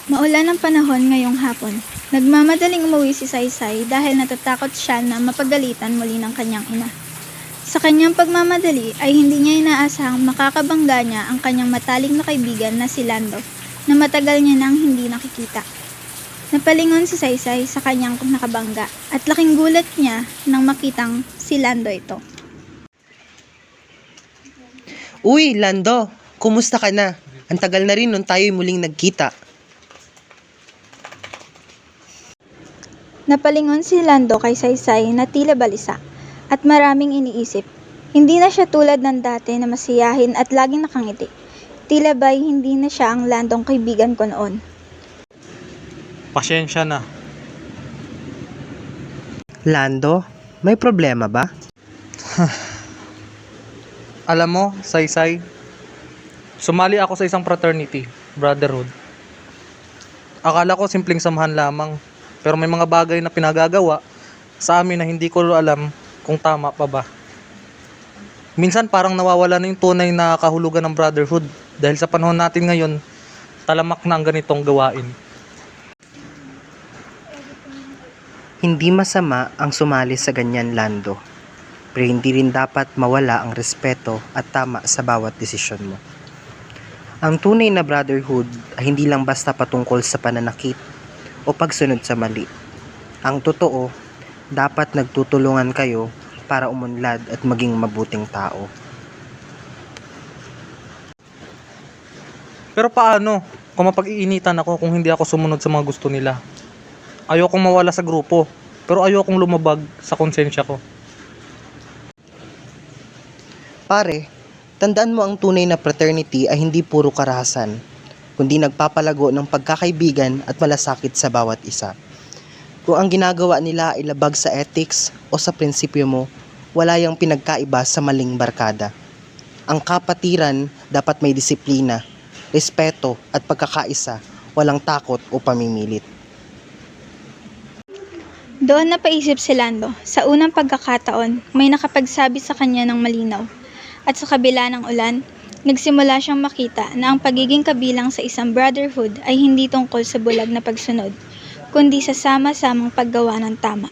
Maulan ang panahon ngayong hapon. Nagmamadaling umuwi si Saysay dahil natatakot siya na mapagalitan muli ng kanyang ina. Sa kanyang pagmamadali ay hindi niya inaasahang makakabangga niya ang kanyang matalik na kaibigan na si Lando na matagal niya nang hindi nakikita. Napalingon si Saysay sa kanyang nakabangga at laking gulat niya nang makitang si Lando ito. Uy, Lando! Kumusta ka na? Ang tagal na rin nung tayo'y muling nagkita. Napalingon si Lando kay Saysay na tila balisa at maraming iniisip. Hindi na siya tulad ng dati na masiyahin at laging nakangiti. Tila ba'y hindi na siya ang Landong kaibigan ko noon. Pasyensya na. Lando, may problema ba? Alam mo, Saysay, sumali ako sa isang fraternity, brotherhood. Akala ko simpleng samahan lamang, pero may mga bagay na pinagagawa sa amin na hindi ko alam kung tama pa ba. Minsan parang nawawala na yung tunay na kahulugan ng brotherhood dahil sa panahon natin ngayon, talamak na ang ganitong gawain. Hindi masama ang sumali sa ganyan, Lando. Pero hindi rin dapat mawala ang respeto at tama sa bawat desisyon mo. Ang tunay na brotherhood ay hindi lang basta patungkol sa pananakit o pagsunod sa mali. Ang totoo, dapat nagtutulungan kayo para umunlad at maging mabuting tao. Pero paano kung mapag-iinitan ako kung hindi ako sumunod sa mga gusto nila? Ayokong mawala sa grupo, pero ayokong lumabag sa konsensya ko. Pare, tandaan mo ang tunay na fraternity ay hindi puro karahasan, kundi nagpapalago ng pagkakaibigan at malasakit sa bawat isa. Kung ang ginagawa nila ay labag sa ethics o sa prinsipyo mo, wala yang pinagkaiba sa maling barkada. Ang kapatiran dapat may disiplina, respeto at pagkakaisa, walang takot o pamimilit. Doon napaisip si Lando. Sa unang pagkakataon, may nakapagsabi sa kanya ng malinaw. At sa kabila ng ulan, nagsimula siyang makita na ang pagiging kabilang sa isang brotherhood ay hindi tungkol sa bulag na pagsunod, kundi sa sama-samang paggawa ng tama.